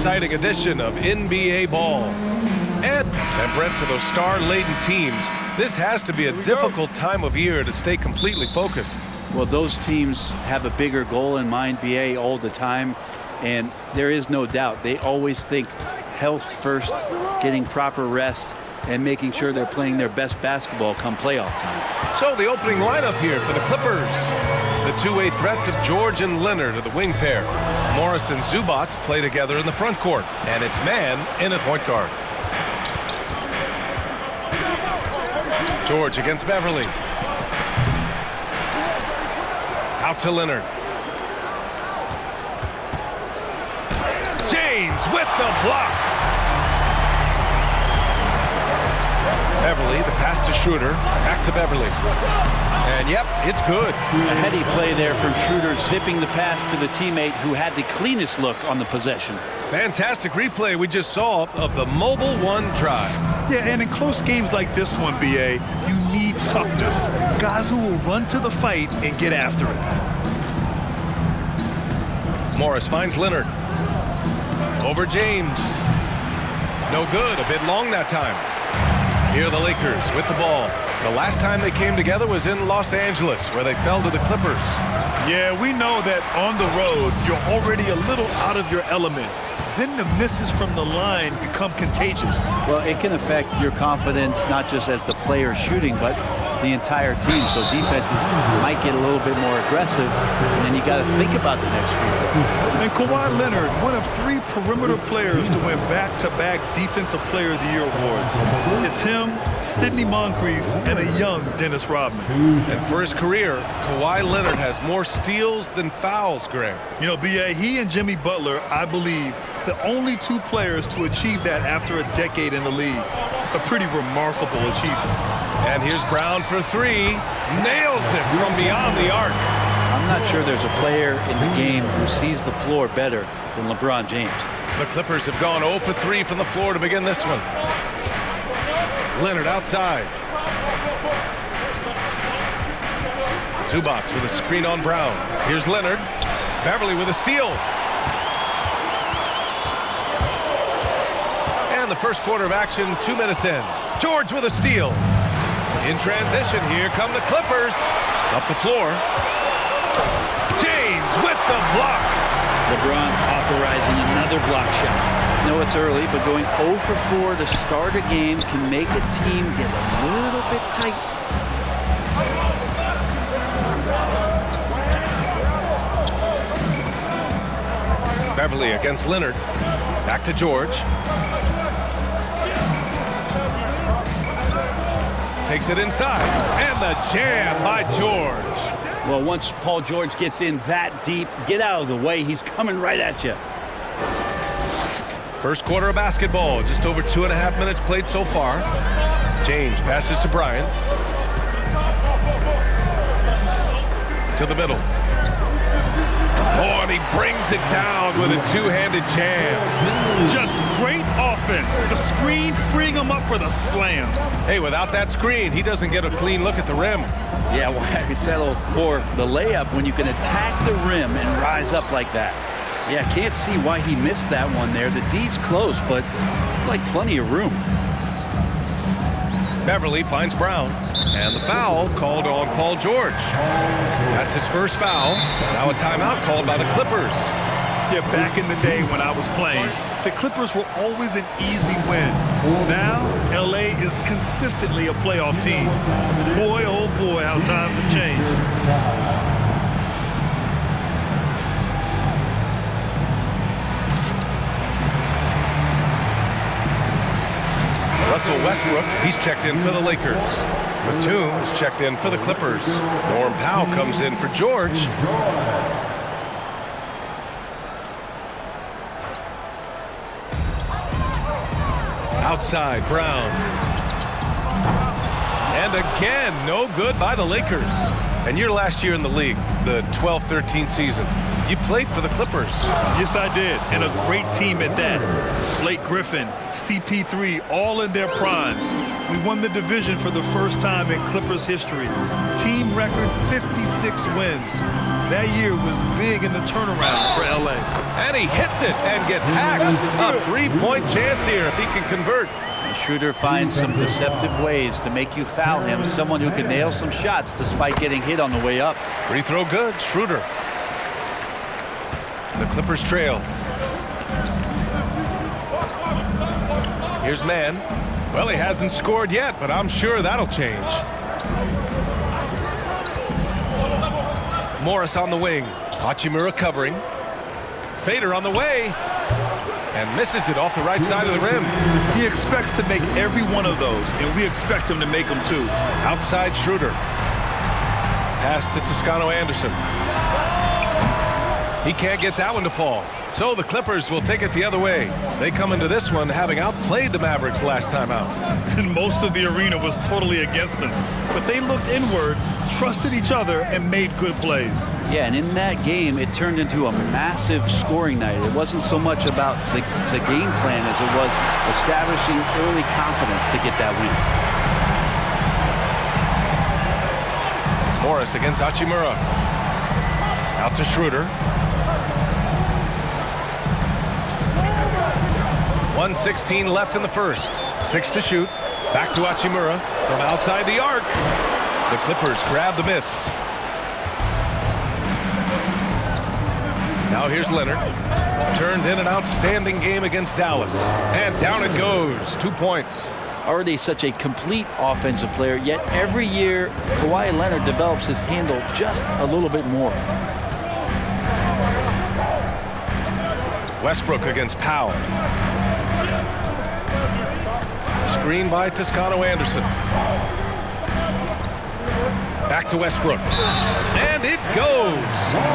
exciting edition of NBA ball. And Brent, for those star-laden teams, this has to be a difficult time of year to stay completely focused. Well, those teams have a bigger goal in mind, BA, all the time. And there is no doubt, they always think health first, getting proper rest, and making sure they're playing their best basketball come playoff time. So the opening lineup here for the Clippers. The two-way threats of George and Leonard are the wing pair. Morris and Zubac play together in the front court. And it's man in at point guard. George against Beverly. Out to Leonard. James with the block. Beverly, the pass to Schroeder. Back to Beverly. And yep, it's good. A heady play there from Schroeder, zipping the pass to the teammate who had the cleanest look on the possession. Fantastic replay we just saw of the mobile one drive. Yeah, and in close games like this one, BA, you need toughness. Guys who will run to the fight and get after it. Morris finds Leonard. Over James. No good, a bit long that time. Here are the Lakers with the ball. The last time they came together was in Los Angeles, where they fell to the Clippers. Yeah, we know that on the road, you're already a little out of your element. Then the misses from the line become contagious. Well, it can affect your confidence, not just as the player shooting, but the entire team. So defenses might get a little bit more aggressive, and then you got to think about the next free throw. And Kawhi Leonard, one of 3 perimeter players to win back-to-back Defensive Player of the Year awards. It's him, Sidney Moncrief, and a young Dennis Rodman. And for his career, Kawhi Leonard has more steals than fouls, Greg. You know, BA, he and Jimmy Butler, I believe, the only 2 players to achieve that after a decade in the league. A pretty remarkable achievement. And here's Brown for 3. Nails it from beyond the arc. I'm not sure there's a player in the game who sees the floor better than LeBron James. The Clippers have gone 0 for 3 from the floor to begin this one. Leonard outside. Zubac with a screen on Brown. Here's Leonard. Beverly with a steal. And the first quarter of action, 2 minutes in. George with a steal. In transition, here come the Clippers. Up the floor. James with the block. LeBron authorizing another block shot. No, it's early, but going 0 for 4 to start a game can make a team get a little bit tight. Beverly against Leonard. Back to George. Takes it inside. And the jam by George. Well, once Paul George gets in that deep, get out of the way. He's coming right at you. First quarter of basketball. Just over 2.5 minutes played so far. James passes to Bryant. To the middle. Oh, and he brings it down with a 2-handed jam. Just great offense. The screen freeing him up for the slam. Hey, without that screen, he doesn't get a clean look at the rim. Yeah, well, I could settle for the layup when you can attack the rim and rise up like that. Yeah, can't see why he missed that one there. The D's close, but like plenty of room. Beverly finds Brown. And the foul called on Paul George. That's his first foul. Now a timeout called by the Clippers. Yeah, back in the day when I was playing, the Clippers were always an easy win. Now, LA is consistently a playoff team. Boy, oh boy, how times have changed. Russell Westbrook, he's checked in for the Lakers. Batum is checked in for the Clippers. Norm Powell comes in for George. Outside, Brown. And again, no good by the Lakers. And your last year in the league, the 12-13 season, you played for the Clippers. Yes, I did, and a great team at that. Blake Griffin, CP3, all in their primes. We won the division for the first time in Clippers history. Team record 56 wins. That year was big in the turnaround for LA. And he hits it and gets hacked. A three-point chance here if he can convert. Schroeder finds some deceptive ways to make you foul him, someone who can nail some shots despite getting hit on the way up. Free throw good, Schroeder. The Clippers trail. Here's Mann. Well, he hasn't scored yet, but I'm sure that'll change. Morris on the wing. Hachimura covering. Fader on the way. And misses it off the right side of the rim. He expects to make every one of those, and we expect him to make them too. Outside Schroeder. Pass to Toscano-Anderson. He can't get that one to fall. So the Clippers will take it the other way. They come into this one having outplayed the Mavericks last time out. And most of the arena was totally against them. But they looked inward, trusted each other, and made good plays. Yeah, and in that game, it turned into a massive scoring night. It wasn't so much about the game plan as it was establishing early confidence to get that win. Morris against Hachimura. Out to Schroeder. 1:16 left in the first. 6 to shoot. Back to Hachimura from outside the arc. The Clippers grab the miss. Now here's Leonard. Turned in an outstanding game against Dallas. And down it goes. 2 points. Already such a complete offensive player, yet every year Kawhi Leonard develops his handle just a little bit more. Westbrook against Powell. Screen by Toscano-Anderson. Back to Westbrook. And it goes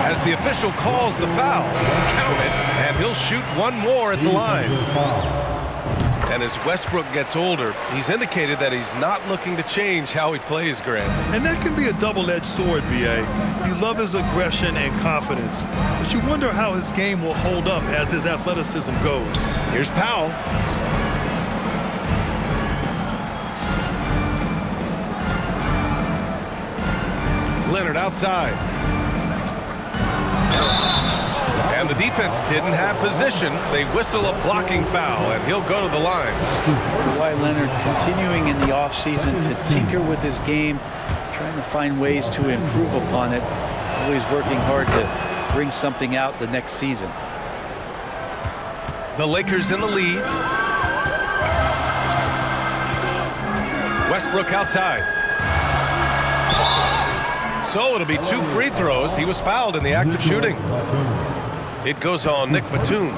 as the official calls the foul. Count it, and he'll shoot one more at the line. And as Westbrook gets older, he's indicated that he's not looking to change how he plays, Grant. And that can be a double-edged sword, B.A. You love his aggression and confidence, but you wonder how his game will hold up as his athleticism goes. Here's Powell. Leonard outside. And the defense didn't have position. They whistle a blocking foul, and he'll go to the line. Kawhi Leonard continuing in the offseason to tinker with his game, trying to find ways to improve upon it, always working hard to bring something out the next season. The Lakers in the lead. Westbrook outside. So it'll be 2 free throws. He was fouled in the act of shooting. It goes on Nick Batum.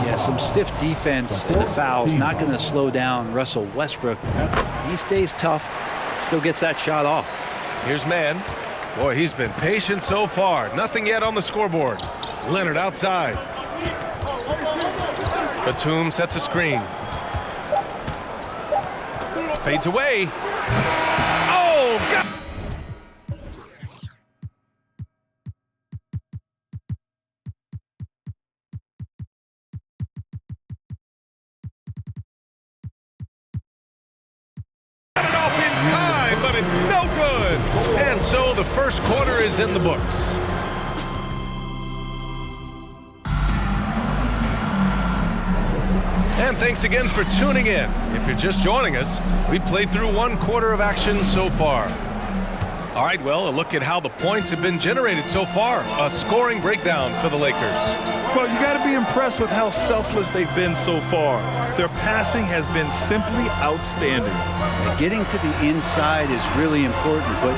Yeah, some stiff defense and the fouls not going to slow down Russell Westbrook. He stays tough, still gets that shot off. Here's Mann. Boy, he's been patient so far. Nothing yet on the scoreboard. Leonard outside. Batum sets a screen. Fades away. Oh, God! It's no good. And so the first quarter is in the books. And thanks again for tuning in. If you're just joining us, we played through 1 quarter of action so far. All right, well, a look at how the points have been generated so far. A scoring breakdown for the Lakers. Well, you got to be impressed with how selfless they've been so far. Their passing has been simply outstanding. Getting to the inside is really important, but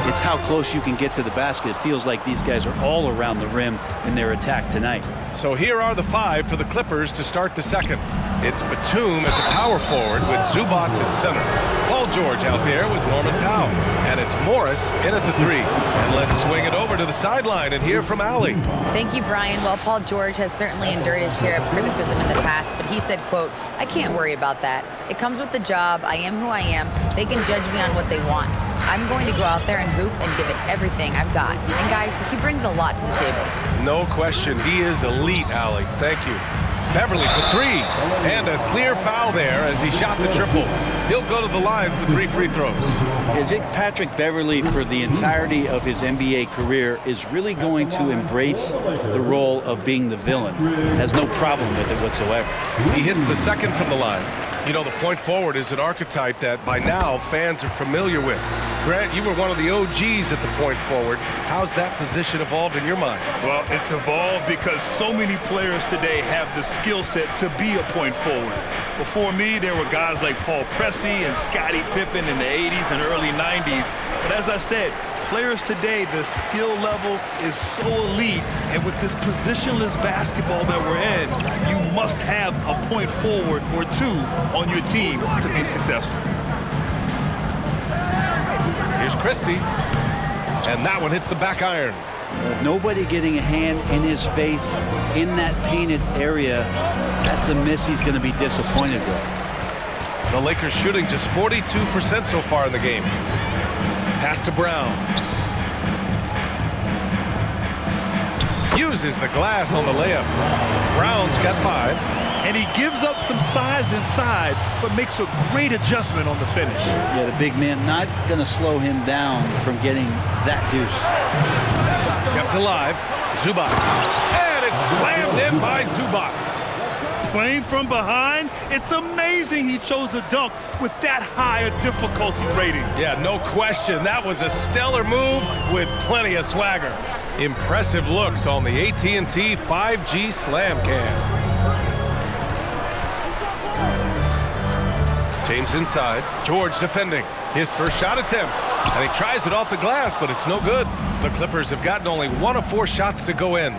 it's how close you can get to the basket. It feels like these guys are all around the rim in their attack tonight. So here are the 5 for the Clippers to start the second. It's Batum at the power forward with Zubac at center. Paul George out there with Norman Powell. And it's Morris in at the 3. And let's swing it over to the sideline and hear from Allie. Thank you, Brian. Well, Paul George has certainly endured his share of criticism in the past, but he said, quote, "I can't worry about that. It comes with the job. I am who I am. They can judge me on what they want. I'm going to go out there and hoop and give it everything I've got." And guys, he brings a lot to the table. No question. He is elite, Allie. Thank you. Beverly for three. And a clear foul there as he shot the triple. He'll go to the line for 3 free throws. I think Patrick Beverly, for the entirety of his NBA career, is really going to embrace the role of being the villain. Has no problem with it whatsoever. He hits the second from the line. You know, the point forward is an archetype that by now fans are familiar with. Grant, you were one of the OGs at the point forward. How's that position evolved in your mind? Well, it's evolved because so many players today have the skill set to be a point forward. Before me, there were guys like Paul Pressey and Scottie Pippen in the 80s and early 90s. But as I said, players today, the skill level is so elite, and with this positionless basketball that we're in, you must have a point forward or two on your team to be successful. Here's Christie, and that one hits the back iron. Nobody getting a hand in his face in that painted area. That's a miss he's going to be disappointed with. The Lakers shooting just 42% so far in the game. Pass to Brown. Uses the glass on the layup. Brown's got 5. And he gives up some size inside, but makes a great adjustment on the finish. Yeah, the big man not going to slow him down from getting that deuce. Kept alive. Zubac. And it's slammed in by Zubac. Playing from behind, it's amazing he chose a dunk with that high a difficulty rating. Yeah, no question. That was a stellar move with plenty of swagger. Impressive looks on the AT&T 5G Slam Cam. James inside. George defending. His first shot attempt. And he tries it off the glass, but it's no good. The Clippers have gotten only 1 of 4 shots to go in.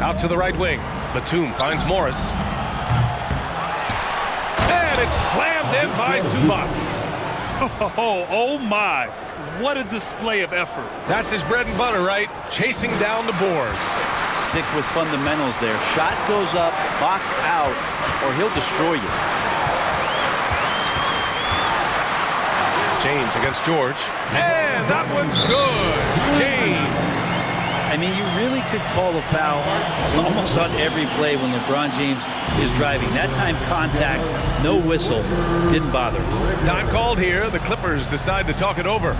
Out to the right wing. Batum finds Morris. And it's slammed in by Zubac. Oh my. What a display of effort. That's his bread and butter, right? Chasing down the boards. Stick with fundamentals there. Shot goes up, box out, or he'll destroy you. James against George. And that one's good. James. I mean, you really could call a foul almost on every play when LeBron James is driving. That time contact, no whistle, didn't bother. Time called here. The Clippers decide to talk it over.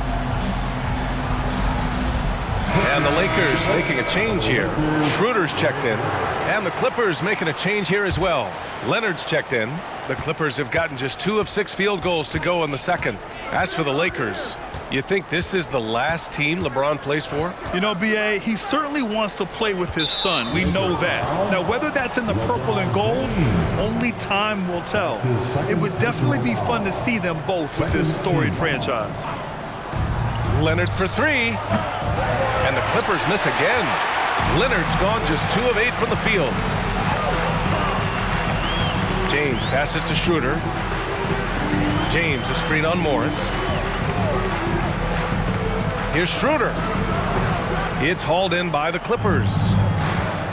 And the Lakers making a change here. Schroeder's checked in. And the Clippers making a change here as well. Leonard's checked in. The Clippers have gotten just 2 of 6 field goals to go in the second. As for the Lakers, you think this is the last team LeBron plays for? You know, B.A., he certainly wants to play with his son. We know that. Now, whether that's in the purple and gold, only time will tell. It would definitely be fun to see them both with this storied franchise. Leonard for 3. And the Clippers miss again. Leonard's gone just 2 of 8 from the field. James passes to Schroeder. James a screen on Morris. Here's Schroeder. It's hauled in by the Clippers.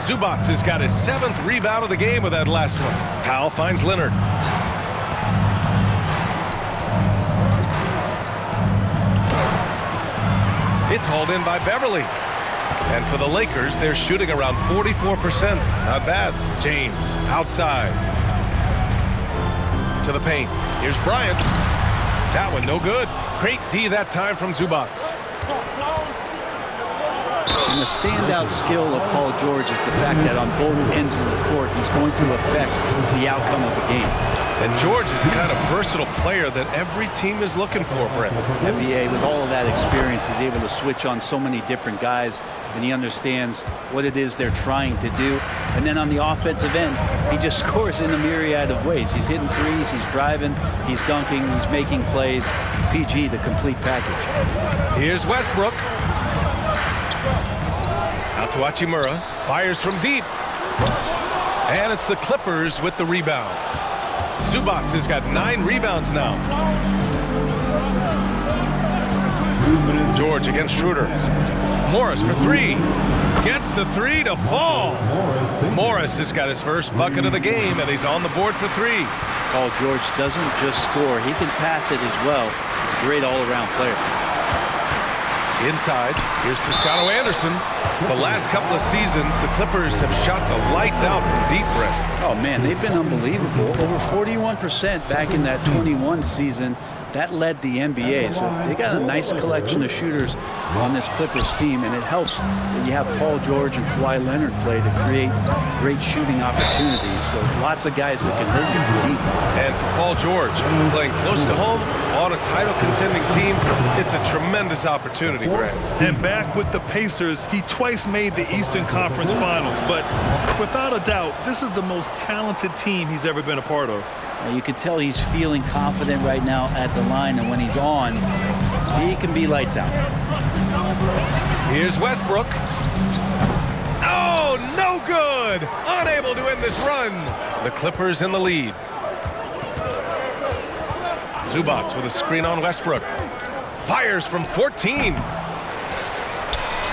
Zubac has got his 7th rebound of the game with that last one. Powell finds Leonard. It's hauled in by Beverly. And for the Lakers, they're shooting around 44%. Not bad. James outside. To the paint. Here's Bryant. That one no good. Great D that time from Zubac. And the standout skill of Paul George is the fact that on both ends of the court, he's going to affect the outcome of the game. And George is the kind of versatile player that every team is looking for, Brent. NBA, with all of that experience, is able to switch on so many different guys, and he understands what it is they're trying to do. And then on the offensive end, he just scores in a myriad of ways. He's hitting threes, he's driving, he's dunking, he's making plays. PG, the complete package. Here's Westbrook. Out to Hachimura. Fires from deep. And it's the Clippers with the rebound. Zubac has got 9 rebounds now. George against Schroeder. Morris for 3. Gets the 3 to fall. Morris has got his first bucket of the game, and he's on the board for 3. Paul George doesn't just score. He can pass it as well. He's a great all-around player. Inside, here's Toscano Anderson. The last couple of seasons, the Clippers have shot the lights out from deep, Brett. Oh, man, they've been unbelievable. Over 41% back in that 21 season. That led the NBA, so they got a nice collection of shooters on this Clippers team, and it helps that you have Paul George and Kawhi Leonard play to create great shooting opportunities. So lots of guys that can hurt you from deep. And for Paul George, playing close to home on a title-contending team, it's a tremendous opportunity, Grant. And back with the Pacers, he twice made the Eastern Conference Finals, but without a doubt, this is the most talented team he's ever been a part of. You can tell he's feeling confident right now at the line, and when he's on, he can be lights out. Here's Westbrook. Oh, no good! Unable to end this run. The Clippers in the lead. Zubac with a screen on Westbrook. Fires from 14.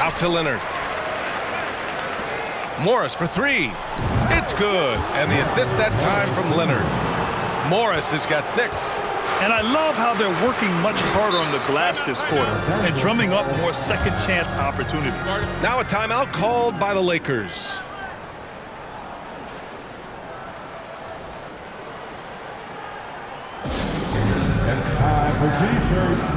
Out to Leonard. Morris for three. It's good. And the assist that time from Leonard. Morris has got 6. And I love how they're working much harder on the glass this quarter and drumming up more second chance opportunities. Now a timeout called by the Lakers. It's time for T-shirts.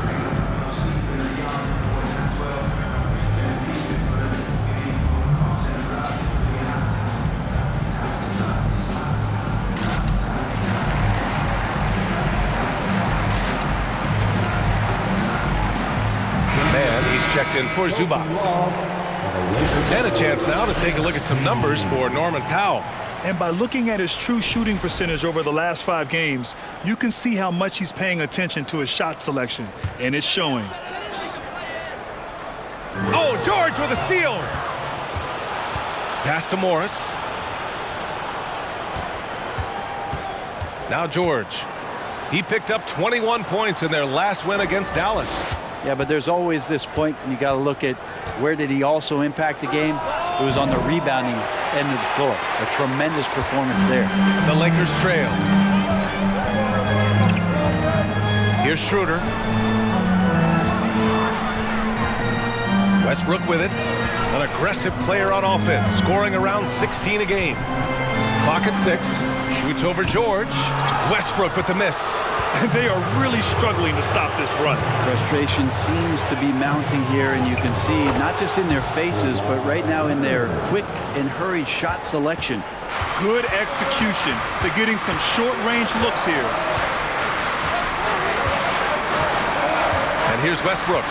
Checked in for Zubac. And a chance now to take a look at some numbers for Norman Powell. And by looking at his true shooting percentage over the last 5 games, you can see how much he's paying attention to his shot selection, and it's showing. Oh, George with a steal. Pass to Morris. Now George. He picked up 21 points in their last win against Dallas. Yeah, but there's always this point you got to look at where did he also impact the game. It was on the rebounding end of the floor. A tremendous performance there. The Lakers trail. Here's Schroeder. Westbrook with it. An aggressive player on offense, scoring around 16 a game. Clock at 6. Shoots over George. Westbrook with the miss. And they are really struggling to stop this run. Frustration seems to be mounting here, and you can see not just in their faces, but right now in their quick and hurried shot selection. Good execution. They're getting some short-range looks here. And here's Westbrook.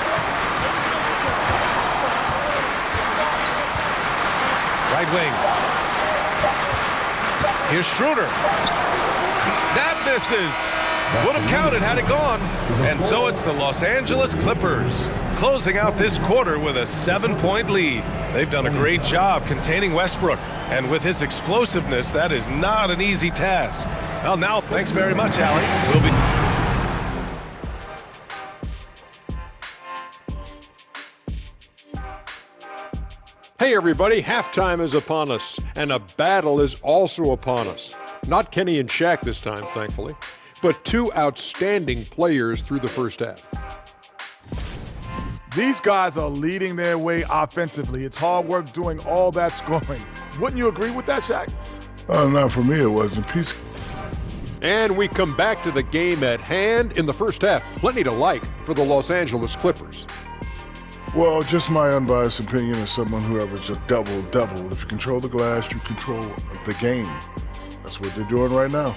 Right wing. Here's Schroeder. That misses. Would have counted had it gone. And so it's the Los Angeles Clippers closing out this quarter with a 7-point lead. They've done a great job containing Westbrook. And with his explosiveness, that is not an easy task. Well, now, thanks very much, Allie. We'll be... Hey everybody, halftime is upon us, and a battle is also upon us. Not Kenny and Shaq this time, thankfully, but 2 outstanding players through the first half. These guys are leading their way offensively. It's hard work doing all that scoring. Wouldn't you agree with that, Shaq? Not for me, it wasn't. Peace. And we come back to the game at hand in the first half. Plenty to like for the Los Angeles Clippers. Well, just my unbiased opinion as someone who averaged a double-double. If you control the glass, you control the game. That's what they're doing right now.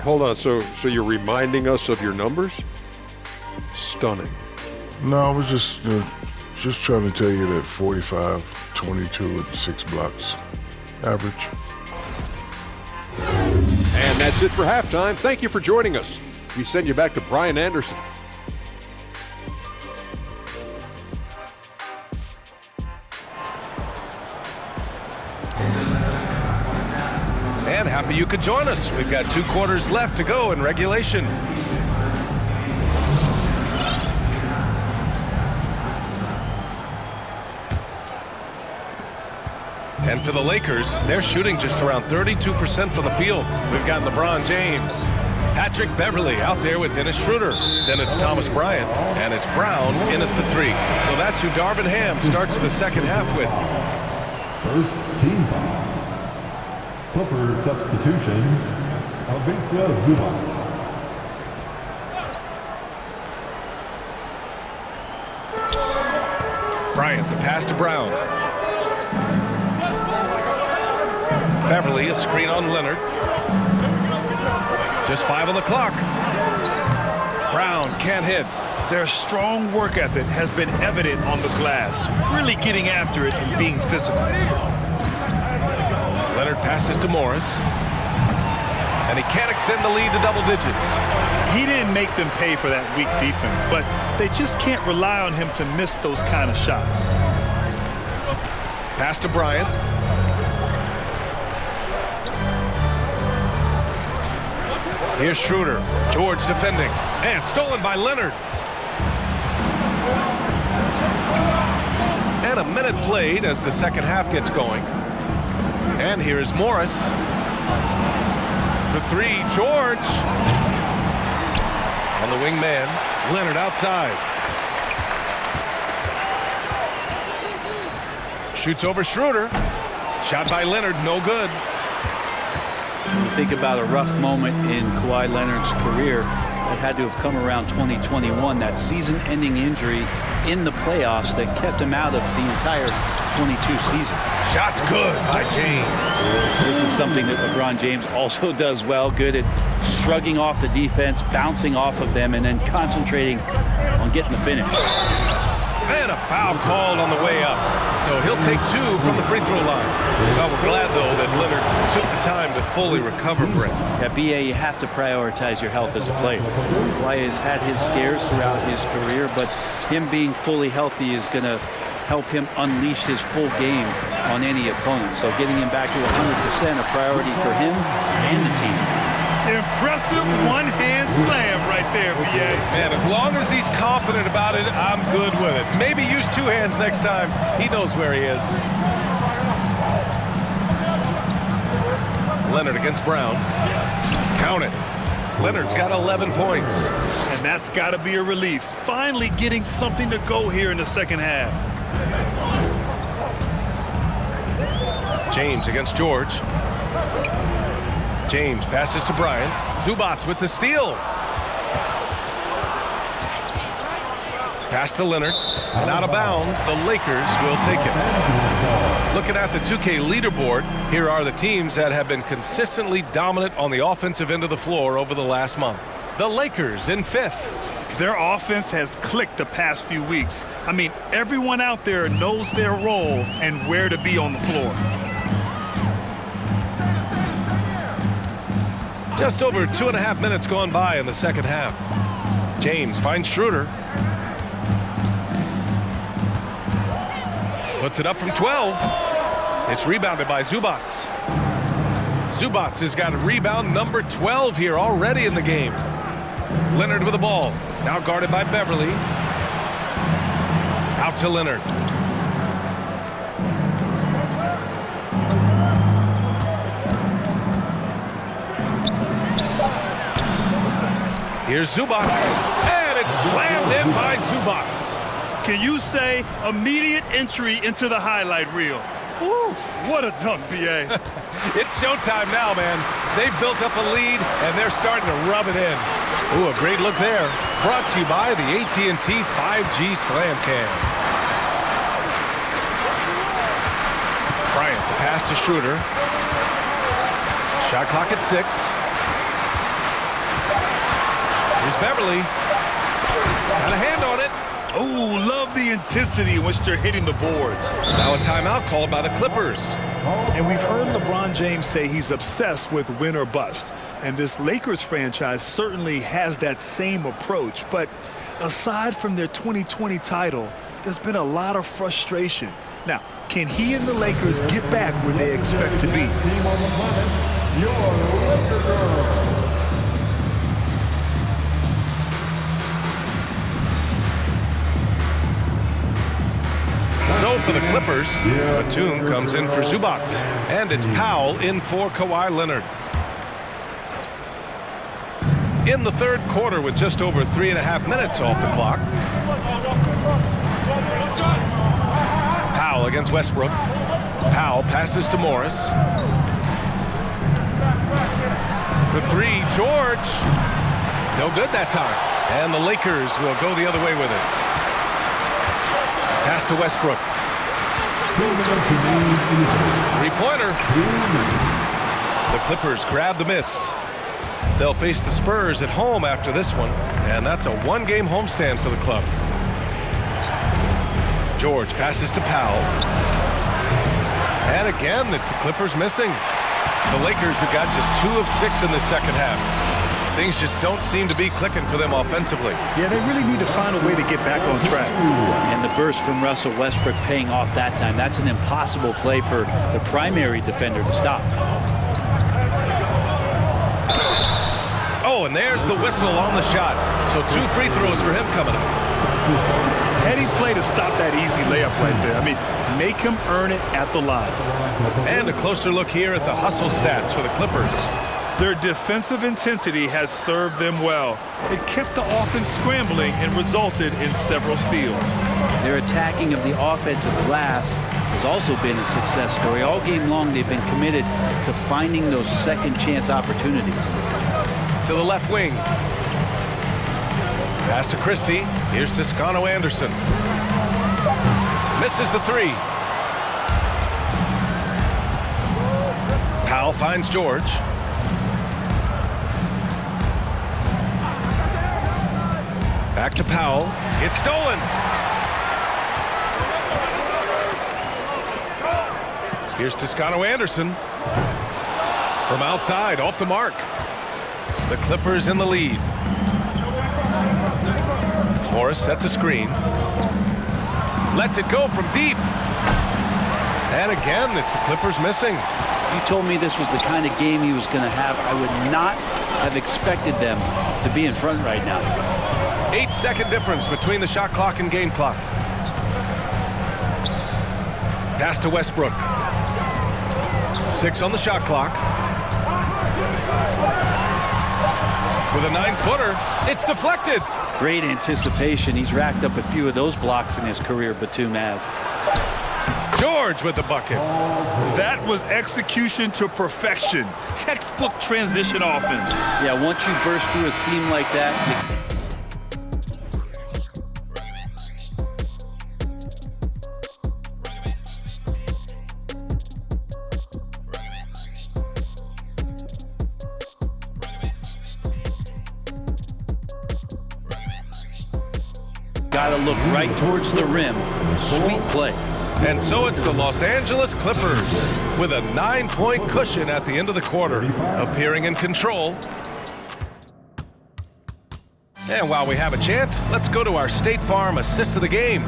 Hold on. So you're reminding us of your numbers? Stunning. No, I was just trying to tell you that 45, 22, and 6 blocks. Average. And that's it for halftime. Thank you for joining us. We send you back to Brian Anderson. And happy you could join us. We've got 2 quarters left to go in regulation. And for the Lakers, they're shooting just around 32% from the field. We've got LeBron James. Patrick Beverly out there with Dennis Schroeder. Then it's Thomas Bryant, and it's Brown in at the 3. So that's who Darvin Ham starts the second half with. First team foul. Clippers substitution. Alvinsia Zubac. Bryant, the pass to Brown. Beverly, a screen on Leonard. Just 5 on the clock. Brown can't hit. Their strong work ethic has been evident on the glass, really getting after it and being physical. Leonard passes to Morris. And he can't extend the lead to double digits. He didn't make them pay for that weak defense, but they just can't rely on him to miss those kind of shots. Pass to Bryant. Here's Schroeder. George defending. And stolen by Leonard. And a minute played as the second half gets going. And here's Morris. For 3, George. On the wingman. Leonard outside. Shoots over Schroeder. Shot by Leonard, no good. You think about a rough moment in Kawhi Leonard's career that had to have come around 2021, that season-ending injury in the playoffs that kept him out of the entire 22 season. Shot's good by James. This is something that LeBron James also does well, good at shrugging off the defense, bouncing off of them, and then concentrating on getting the finish. And a foul called on the way up. So he'll take 2 from the free throw line. Well, we're glad, though, that Leonard took the time to fully recover, Brent. At BA, you have to prioritize your health as a player. Kawhi has had his scares throughout his career, but him being fully healthy is going to help him unleash his full game on any opponent. So getting him back to 100% a priority for him and the team. Impressive one-hand slam right there, B.A. Man, as long as he's confident about it, I'm good with it. Maybe use 2 hands next time. He knows where he is. Leonard against Brown. Count it. Leonard's got 11 points. And that's got to be a relief. Finally getting something to go here in the second half. James against George. James passes to Bryant. Zubac with the steal. Pass to Leonard. And out of bounds, the Lakers will take it. Looking at the 2K leaderboard, here are the teams that have been consistently dominant on the offensive end of the floor over the last month. The Lakers in 5th. Their offense has clicked the past few weeks. I mean, everyone out there knows their role and where to be on the floor. Just over 2.5 minutes gone by in the second half. James finds Schroeder. Puts it up from 12. It's rebounded by Zubac. Zubac has got a rebound number 12 here already in the game. Leonard with the ball. Now guarded by Beverly. Out to Leonard. Here's Zubac, and it's slammed in by Zubac. Can you say immediate entry into the highlight reel? Woo, what a dunk, B.A. It's showtime now, man. They've built up a lead, and they're starting to rub it in. Ooh, a great look there. Brought to you by the AT&T 5G Slam Cam. Bryant, the pass to Schroeder. Shot clock at 6. Here's Beverly. Got a hand on it. Oh, love the intensity in which they're hitting the boards. Now a timeout called by the Clippers. And we've heard LeBron James say he's obsessed with win or bust. And this Lakers franchise certainly has that same approach. But aside from their 2020 title, there's been a lot of frustration. Now, can he and the Lakers get back where they expect to be? So for the Clippers, Batum comes in for Zubac, and it's Powell in for Kawhi Leonard. in the third quarter with just over 3.5 minutes off the clock. Powell against Westbrook. Powell passes to Morris. For three, George. No good that time. And the Lakers will go the other way with it. Pass to Westbrook. Three-pointer. The Clippers grab the miss. They'll face the Spurs at home after this one, and that's a one-game homestand for the club. George passes to Powell. And again, it's the Clippers missing. The Lakers have got just 2 of 6 in the second half. Things just don't seem to be clicking for them offensively. Yeah, they really need to find a way to get back on track. And the burst from Russell Westbrook paying off that time. That's an impossible play for the primary defender to stop. Oh, and there's the whistle on the shot. So 2 free throws for him coming up. Heady play to stop that easy layup right there. I mean, make him earn it at the line. And a closer look here at the hustle stats for the Clippers. Their defensive intensity has served them well. It kept the offense scrambling and resulted in several steals. Their attacking of the offensive glass has also been a success story. All game long, they've been committed to finding those second chance opportunities. To the left wing. Pass to Christie. Here's Toscano Anderson. Misses the three. Powell finds George. Back to Powell. It's stolen. Here's Toscano Anderson. From outside, off the mark. The Clippers in the lead. Morris sets a screen. Lets it go from deep. And again, it's the Clippers missing. If you told me this was the kind of game he was going to have, I would not have expected them to be in front right now. 8-second difference between the shot clock and game clock. Pass to Westbrook. 6 on the shot clock. With a 9-footer, it's deflected. Great anticipation. He's racked up a few of those blocks in his career, Batum has. George with the bucket. That was execution to perfection. Textbook transition offense. Yeah, once you burst through a seam like that, got to look right towards the rim. Sweet play. And so it's the Los Angeles Clippers with a 9-point cushion at the end of the quarter, appearing in control. And while we have a chance, let's go to our State Farm assist of the game.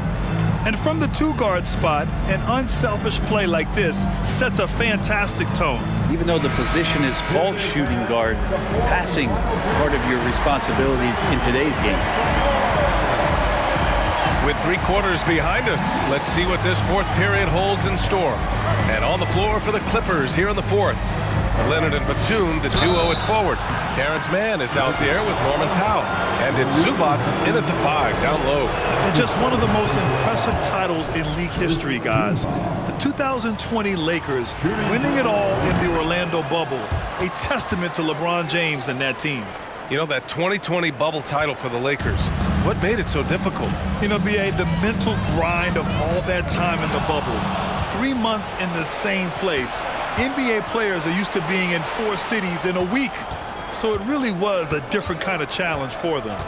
And from the 2-guard spot, an unselfish play like this sets a fantastic tone. Even though the position is called shooting guard, passing part of your responsibilities in today's game. With 3 quarters behind us, let's see what this fourth period holds in store. And on the floor for the Clippers here in the fourth. Leonard and Batum, the duo at forward. Terrence Mann is out there with Norman Powell. And it's Zubats in at the 5, down low. And just one of the most impressive titles in league history, guys. The 2020 Lakers winning it all in the Orlando bubble. A testament to LeBron James and that team. You know, that 2020 bubble title for the Lakers, what made it so difficult? You know, B.A., the mental grind of all that time in the bubble. 3 months in the same place. NBA players are used to being in 4 cities in a week. So it really was a different kind of challenge for them.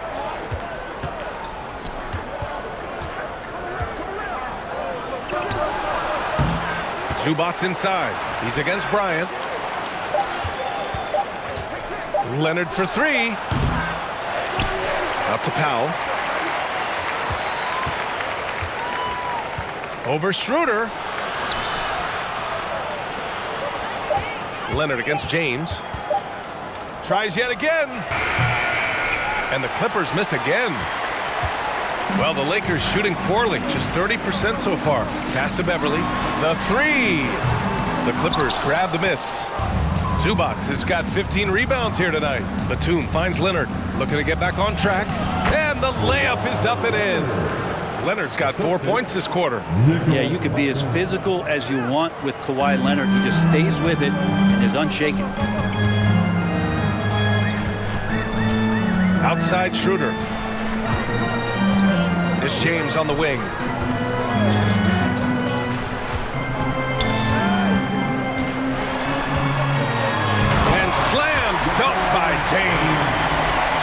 Zubats inside. He's against Bryant. Leonard for 3. Out to Powell. Over Schroeder. Leonard against James. Tries yet again. And the Clippers miss again. Well, the Lakers shooting poorly, just 30% so far. Pass to Beverly. The 3. The Clippers grab the miss. Zubac has got 15 rebounds here tonight. Batum finds Leonard, looking to get back on track. And the layup is up and in. Leonard's got 4 points this quarter. Yeah, you could be as physical as you want with Kawhi Leonard. He just stays with it and is unshaken. Outside Schroeder. It's James on the wing. And slam dunk by James.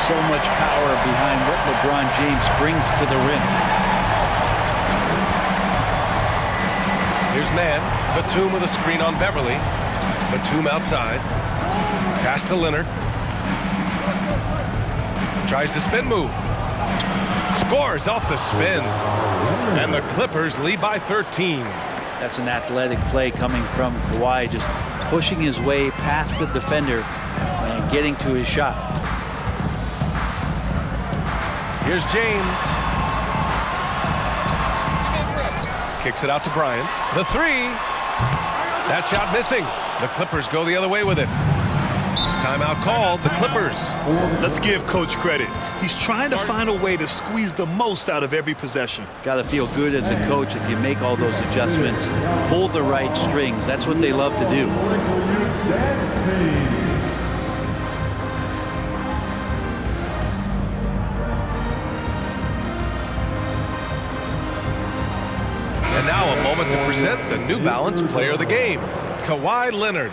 So much power behind what LeBron James brings to the rim. Here's man. Batum with a screen on Beverly. Batum outside. Pass to Leonard. Tries the spin move. Scores off the spin. And the Clippers lead by 13. That's an athletic play coming from Kawhi, just pushing his way past the defender and getting to his shot. Here's James. Kicks it out to Bryant. The three. That shot missing. The Clippers go the other way with it. Timeout called. The Clippers. Let's give Coach credit. He's trying to find a way to squeeze the most out of every possession. Got to feel good as a coach if you make all those adjustments, pull the right strings. That's what they love to do. And now a moment to present the New Balance Player of the Game, Kawhi Leonard.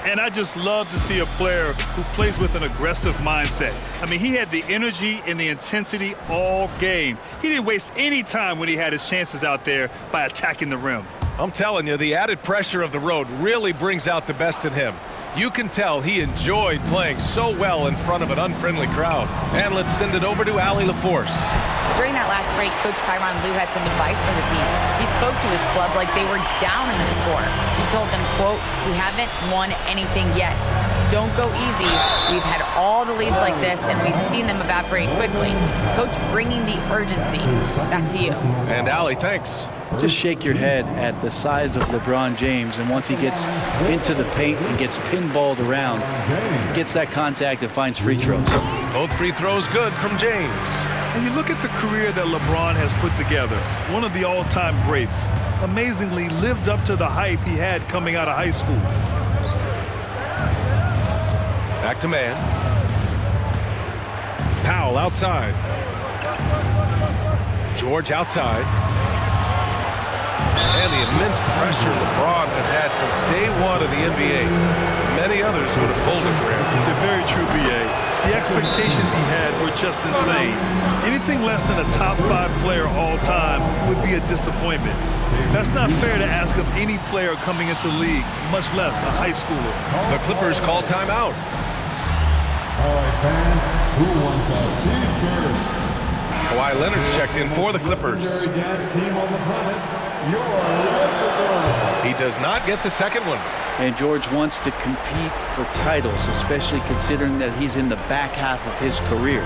And I just love to see a player who plays with an aggressive mindset. I mean, he had the energy and the intensity all game. He didn't waste any time when he had his chances out there by attacking the rim. I'm telling you, the added pressure of the road really brings out the best in him. You can tell he enjoyed playing so well in front of an unfriendly crowd. And let's send it over to Allie LaForce. During that last break, Coach Tyronn Lue had some advice for the team. He spoke to his club like they were down in the score. He told them, quote, "We haven't won anything yet. Don't go easy. We've had all the leads like this, and we've seen them evaporate quickly." Coach bringing the urgency. Back to you. And Allie, thanks. Just shake your head at the size of LeBron James, and once he gets into the paint and gets pinballed around, gets that contact and finds free throws. Both free throws good from James. And you look at the career that LeBron has put together, one of the all-time greats, amazingly lived up to the hype he had coming out of high school. Back to man. Powell outside. George outside. And the immense pressure LeBron has had since day one of the NBA. Many others would have folded for him. They're very true, B.A. The expectations he had were just insane. Anything less than a top 5 player all time would be a disappointment. That's not fair to ask of any player coming into the league, much less a high schooler. The Clippers call timeout. All right, fans, who wants a t-shirt? Kawhi Leonard's checked in for the Clippers. Team on the planet, He does not get the second one. And George wants to compete for titles, especially considering that he's in the back half of his career.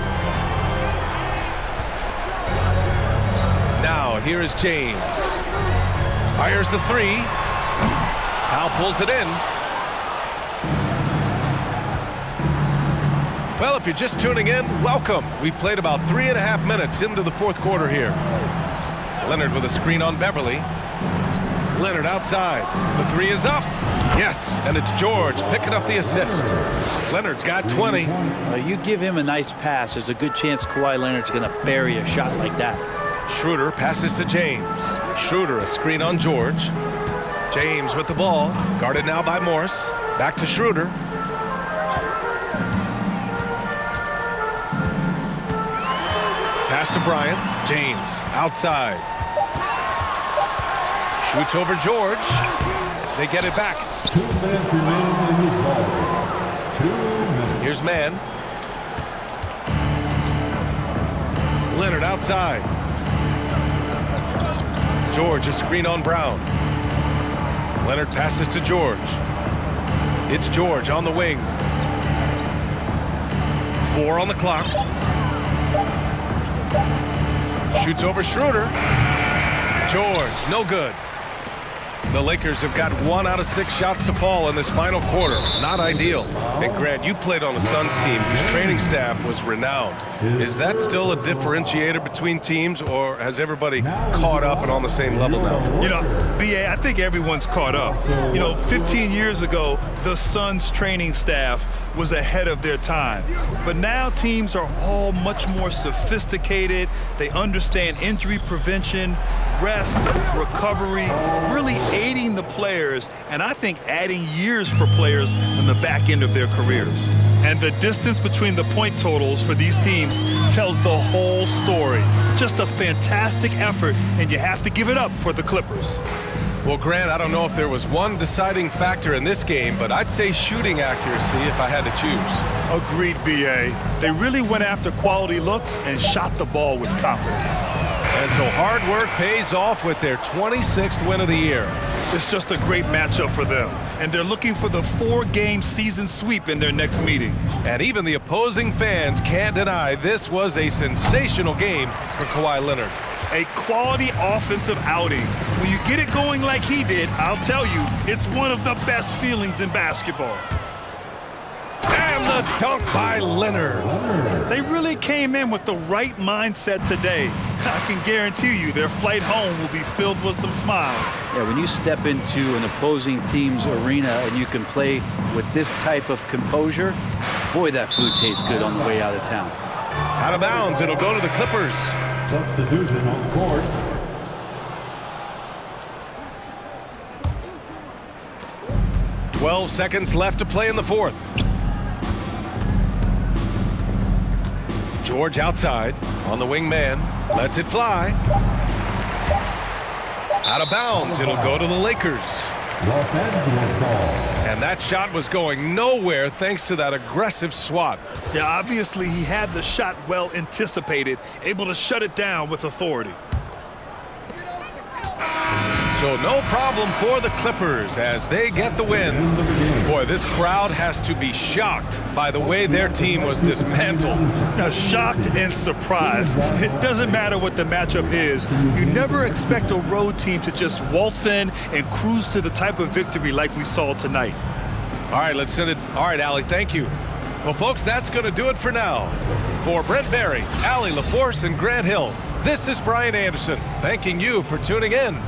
Now, here is James. Fires the three. Powell pulls it in. Well, if you're just tuning in, welcome. We've played about 3.5 minutes into the fourth quarter here. Leonard with a screen on Beverly. Leonard outside. The three is up. Yes, and it's George picking up the assist. Leonard's got 20. You give him a nice pass, there's a good chance Kawhi Leonard's going to bury a shot like that. Schroeder passes to James. Schroeder a screen on George. James with the ball. Guarded now by Morris. Back to Schroeder. Pass to Bryant. James outside. Shoots over George. They get it back. 2 minutes remaining in this ball. 2 minutes. Here's man. Leonard outside. George a screen on Brown. Leonard passes to George. It's George on the wing. 4 on the clock. Shoots over Schroeder. George, no good. The Lakers have got 1 out of 6 shots to fall in this final quarter. Not ideal. And Grant, you played on a Suns team whose training staff was renowned. Is that still a differentiator between teams, or has everybody caught up and on the same level now? You know, BA, I think everyone's caught up. 15 years ago, the Suns training staff was ahead of their time. But now teams are all much more sophisticated. They understand injury prevention, rest, recovery, really aiding the players, and I think adding years for players on the back end of their careers. And the distance between the point totals for these teams tells the whole story. Just a fantastic effort, and you have to give it up for the Clippers. Well, Grant, I don't know if there was one deciding factor in this game, but I'd say shooting accuracy if I had to choose. Agreed, BA. They really went after quality looks and shot the ball with confidence. And so hard work pays off with their 26th win of the year. It's just a great matchup for them, and they're looking for the 4-game season sweep in their next meeting. And even the opposing fans can't deny this was a sensational game for Kawhi Leonard. A quality offensive outing. When you get it going like he did, I'll tell you, it's one of the best feelings in basketball. And the dunk by Leonard. They really came in with the right mindset today. I can guarantee you their flight home will be filled with some smiles. Yeah, when you step into an opposing team's arena and you can play with this type of composure, boy, that food tastes good on the way out of town. Out of bounds, it'll go to the Clippers. Substitution on court. "12 seconds left to play in the fourth. George outside on the wing man. Lets it fly. Out of bounds. It'll go to the Lakers. Los Angeles ball. And that shot was going nowhere thanks to that aggressive swat. Yeah, obviously he had the shot well anticipated, able to shut it down with authority. So no problem for the Clippers as they get the win. Boy, this crowd has to be shocked by the way their team was dismantled. Now, shocked and surprised. It doesn't matter what the matchup is. You never expect a road team to just waltz in and cruise to the type of victory like we saw tonight. All right, let's send it. All right, Allie, thank you. Well, folks, that's going to do it for now. For Brent Barry, Allie LaForce, and Grant Hill, this is Brian Anderson, thanking you for tuning in.